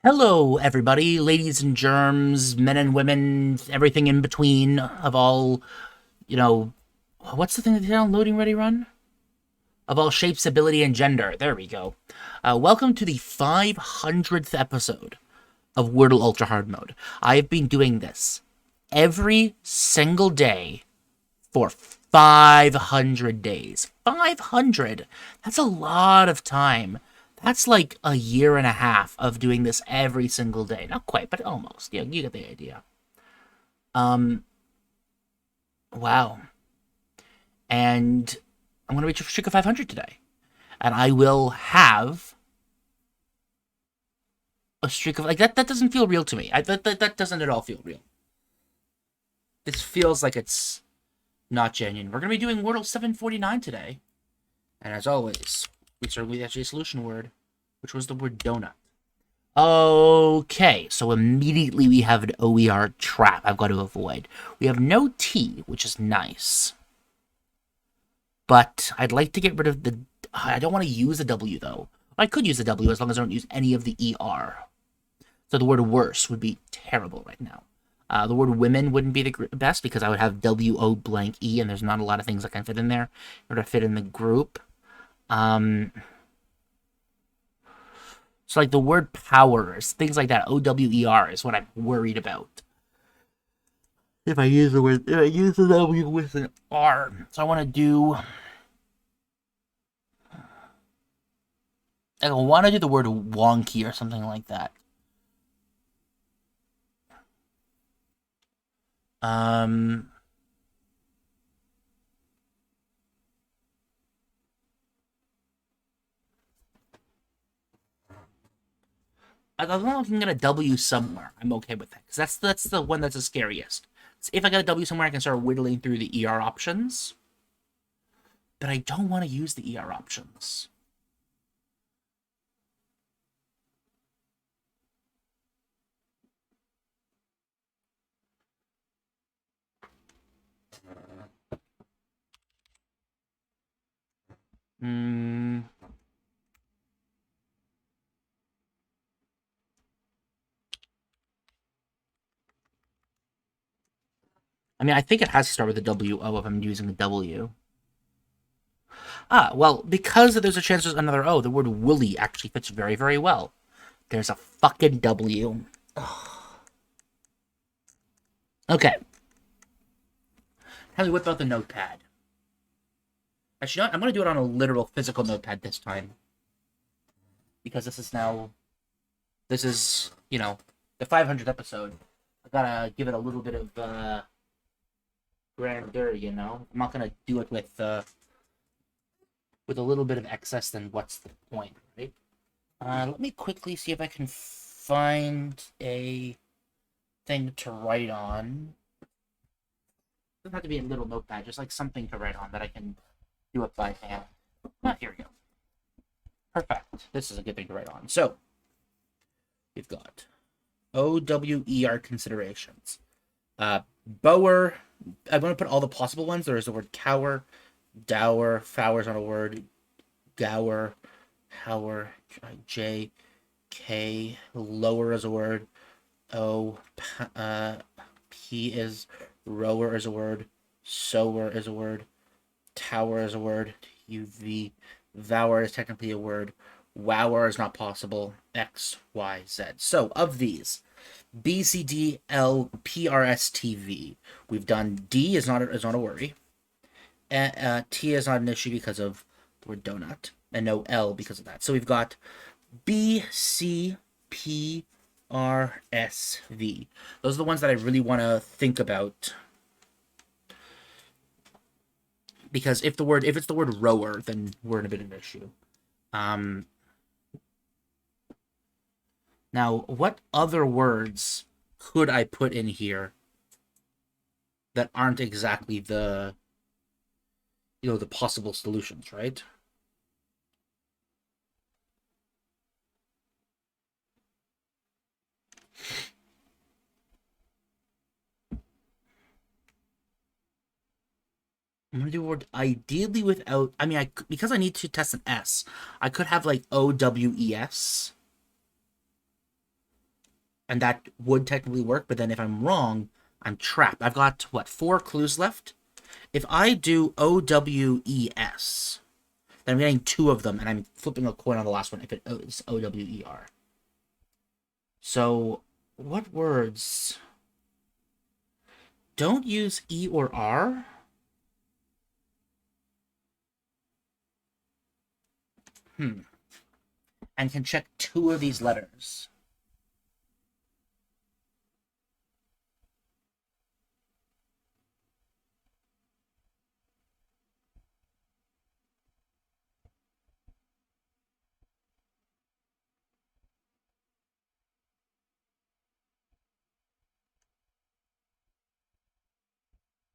Hello, everybody, ladies and germs, men and women, everything in between of all, you know, what's the thing that they on loading ready run? Of all shapes, ability, and gender. There we go. Welcome to the 500th episode of Wordle Ultra Hard Mode. I have been doing this every single day for 500 days. 500! That's a lot of time. That's like a year and a half of doing this every single day. Not quite, but almost. Yeah, you get the idea. Um, wow. And I'm going to reach a streak of 500 today. And I will have a streak of, like, that doesn't feel real to me. That doesn't at all feel real. This feels like it's not genuine. We're going to be doing Wordle 749 today. And as always, we start with actually a solution word, which was the word donut. Okay, so immediately we have an OER trap I've got to avoid. We have no T, which is nice. But I'd like to get rid of the... I don't want to use the W, though. I could use the W as long as I don't use any of the ER. So the word worse would be terrible right now. The word women wouldn't be the best because I would have W-O blank E, and there's not a lot of things that can fit in there in order to fit in the group. So like the word powers, things like that, O-W-E-R is what I'm worried about. If I use the W with an R. So I want to do... I want to do the word wonky or something like that. As long as I can get a W somewhere, I'm okay with that. Because that's the one that's the scariest. So if I get a W somewhere, I can start whittling through the ER options. But I don't want to use the ER options. I mean, I think it has to start with a W-O if I'm using a W. Ah, well, because there's a chance there's another O, the word woolly actually fits very, very well. There's a fucking W. Okay. Time to whip out the notepad. Actually, I'm going to do it on a literal physical notepad this time. Because this is, the 500th episode. I gotta give it a little bit of, grandeur, you know? I'm not gonna do it with a little bit of excess, then what's the point, right? Let me quickly see if I can find a thing to write on. It doesn't have to be a little notepad, just like something to write on that I can do it by hand. Here we go. Perfect. This is a good thing to write on. So, we've got OWER considerations. Bower. I'm going to put all the possible ones. There is the word cower, dower, fower's not a word, gower, hower, J, K, lower is a word, O, P is rower is a word, sower is a word, tower is a word, UV, vower is technically a word, wower is not possible, X, Y, Z. So, of these, B, C, D, L, P, R, S, T, V. We've done D is not a worry. T is not an issue because of the word donut. And no L because of that. So we've got B, C, P, R, S, V. Those are the ones that I really want to think about. Because if it's the word rower, then we're in a bit of an issue. Now, what other words could I put in here that aren't exactly the possible solutions, right? I'm gonna do a word ideally without. I mean, because I need to test an S, I could have like OWES. and that would technically work, but then if I'm wrong, I'm trapped. I've got, what, 4 clues left? If I do O-W-E-S, then I'm getting 2 of them, and I'm flipping a coin on the last one if it's O-W-E-R. So, what words don't use E or R? And can check 2 of these letters.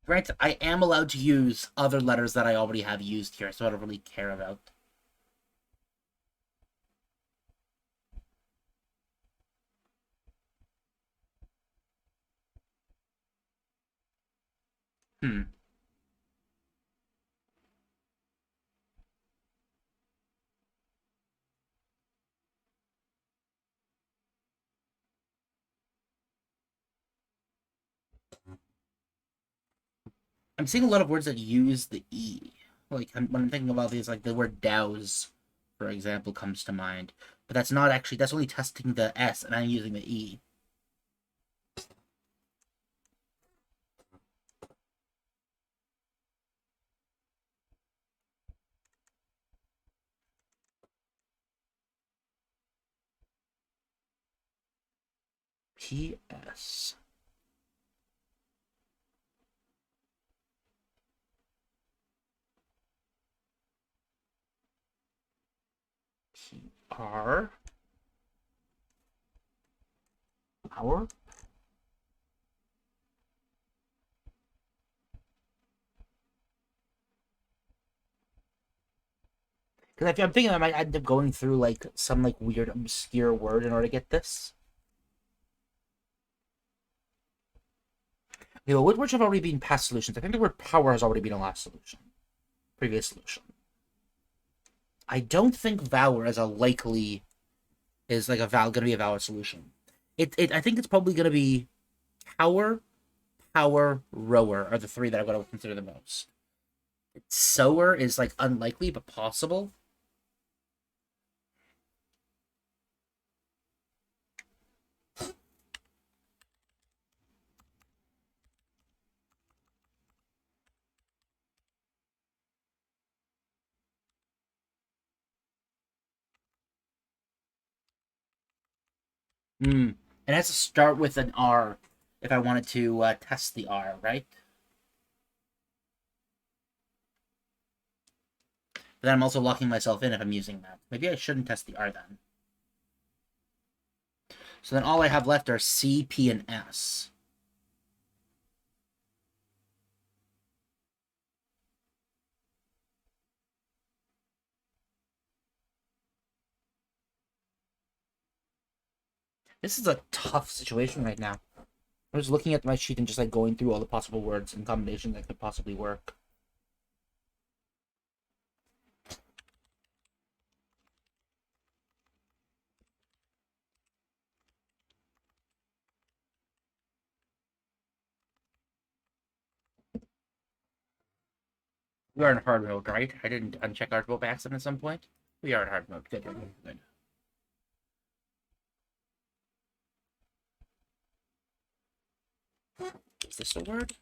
Granted, I am allowed to use other letters that I already have used here, so I don't really care about. I'm seeing a lot of words that use the E. Like, when I'm thinking about these, like, the word douse, for example, comes to mind. But that's not actually, that's only testing the S, and I'm using the E. P-S. P-R. Power. Because I'm thinking I might end up going through, like, some, like, weird, obscure word in order to get this. Okay, well, what words have already been past solutions? I think the word power has already been a last solution. Previous solution. I don't think Valor is like gonna be a valid solution. I think it's probably gonna be Power, Rower are the 3 that I'm gonna consider the most. Sower is like unlikely but possible. It has to start with an R if I wanted to test the R, right? But then I'm also locking myself in if I'm using that. Maybe I shouldn't test the R then. So then all I have left are C, P, and S. This is a tough situation right now. I was looking at my sheet and just like going through all the possible words and combinations that could possibly work. We are in hard mode, right? I didn't uncheck hard mode by accident at some point. We are in hard mode. Good, good, good. Is this a word?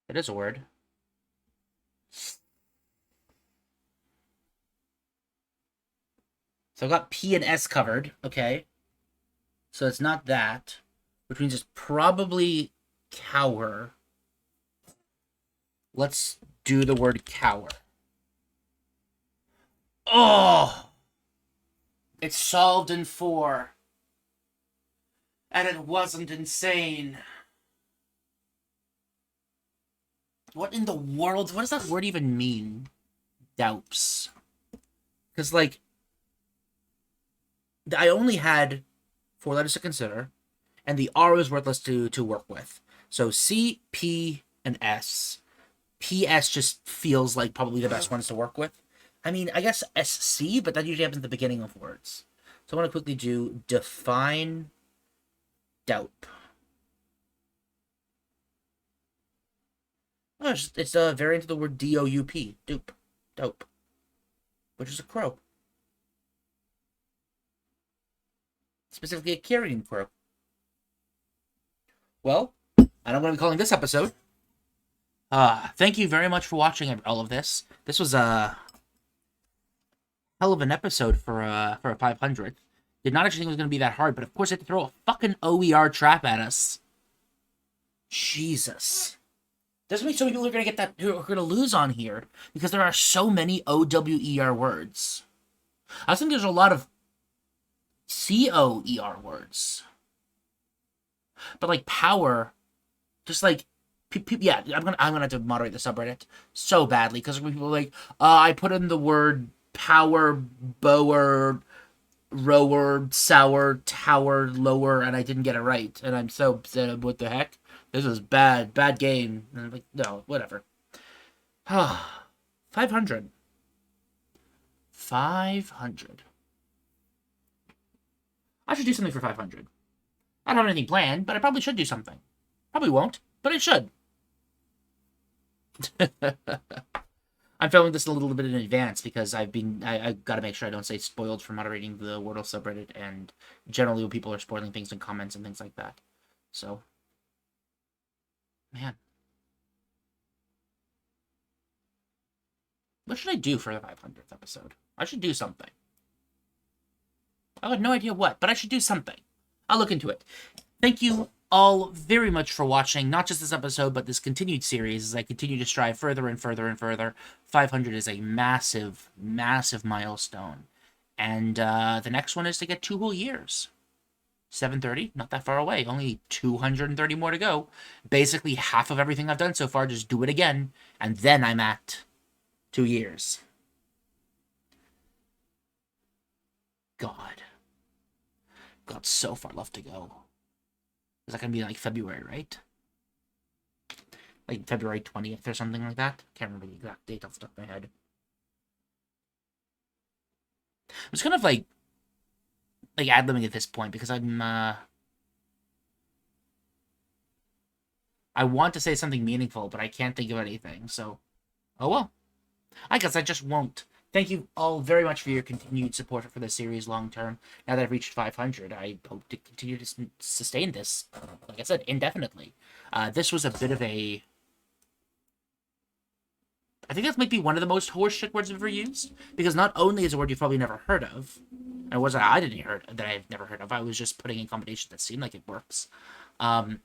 It is a word. So I got P and S covered. Okay. So it's not that, which means it's probably cower. Let's do the word cower. Oh! It's solved in 4. And it wasn't insane. What in the world? What does that word even mean? Doups. Because, like, I only had 4 letters to consider, and the R was worthless to work with. So C, P, and S. PS just feels like probably the best ones to work with. I mean, I guess SC, but that usually happens at the beginning of words. So I want to quickly do define dope. Oh, it's a variant of the word D-O-U-P, dupe, dope, which is a crow. Specifically a carrion crow. Well, and I'm going to be calling this episode. Thank you very much for watching all of this. This was a hell of an episode for a 500. Did not actually think it was going to be that hard, but of course I had to throw a fucking OER trap at us. Jesus. There's going to be so many people who are going to get that, who are going to lose on here, because there are so many OWER words. I think there's a lot of COER words. But like power, just like, yeah, I'm gonna have to moderate the subreddit so badly, because people are like, I put in the word power, bower, rower, sour, tower, lower, and I didn't get it right, and I'm so upset. What the heck? This is bad game. And I'm like, no, whatever. 500. 500. I should do something for 500. I don't have anything planned, but I probably should do something. Probably won't, but I should. I'm filming this a little bit in advance because I got to make sure I don't say spoiled for moderating the Wordle subreddit, and generally when people are spoiling things in comments and things like that. So, man. What should I do for the 500th episode? I should do something. I have no idea what, but I should do something. I'll look into it. Thank you all very much for watching, not just this episode, but this continued series as I continue to strive further and further and further. 500 is a massive, massive milestone. And the next one is to get 2 whole years. 730, not that far away. Only 230 more to go. Basically half of everything I've done so far, just do it again. And then I'm at 2 years. God, so far left to go. Is that going to be like February, right? Like February 20th or something like that? Can't remember the exact date off the top of my head. I'm just kind of like ad-libbing at this point because I'm, I want to say something meaningful, but I can't think of anything, so, oh well. I guess I just won't. Thank you all very much for your continued support for this series long term. Now that I've reached 500, I hope to continue to sustain this, like I said, indefinitely. This was a bit of a... I think that might be one of the most horseshit words I've ever used, because not only is a word you've probably never heard of, and it wasn't I didn't hear that I've never heard of, I was just putting in combinations that seemed like it works. But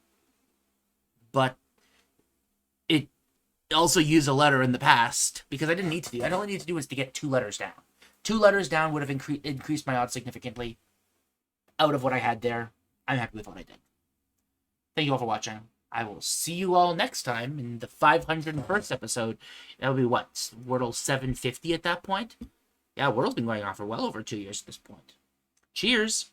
it also used a letter in the past, because I didn't need to do. All I needed to do was to get 2 letters down. 2 letters down would have increased my odds significantly out of what I had there. I'm happy with what I did. Thank you all for watching. I will see you all next time in the 501st episode. That'll be what? Wordle 750 at that point? Yeah, Wordle's been going on for well over 2 years at this point. Cheers!